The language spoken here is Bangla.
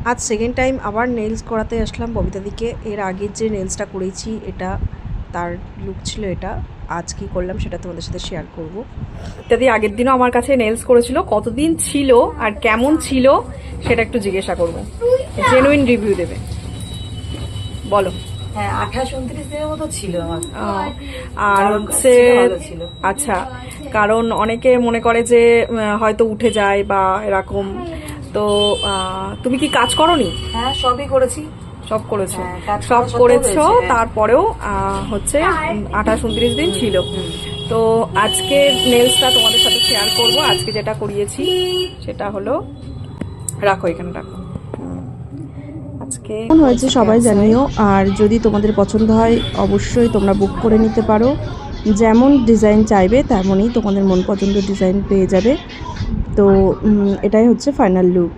আজ সেকেন্ড টাইম আবার নেলস করাতে আসলাম ববিতাদিকে। এর আগের যে নেলসটা করেছি এটা তার লুক ছিল এটা। আজ কি করলাম সেটা তোমাদের সাথে শেয়ার করব। ইত্যাদি আগের দিনও আমার কাছে নেলস করেছিল, কতদিন ছিল আর কেমন ছিল সেটা একটু জিজ্ঞাসা করব, জেনুইন রিভিউ দেবে। বলো। হ্যাঁ 28-29 দিনের মতো ছিল আমার। আর হচ্ছে আচ্ছা, কারণ অনেকে মনে করে যে হয়তো উঠে যায় বা এরকম, তো তুমি কি কাজ করোনি? হ্যাঁ সবই করেছি। সব করেছো? কাজ সব করা করেছো, সত্ত্বেও হয়েছে, তারপরেও হচ্ছে 28-29 দিন ছিল। তো আজকে নেলসটা তোমাদের সাথে শেয়ার করব। আজকে যেটা করিয়েছি সেটা হলো, রাখো এখানে রাখো। আজকে কেমন হয়েছে সবাই জানিও, আর যদি তোমাদের পছন্দ হয় অবশ্যই তোমরা বুক করে নিতে পারো। যেমন ডিজাইন চাইবে তেমনই তোমাদের মন পছন্দের ডিজাইন পেয়ে যাবে। তো এটাই হচ্ছে ফাইনাল লুক।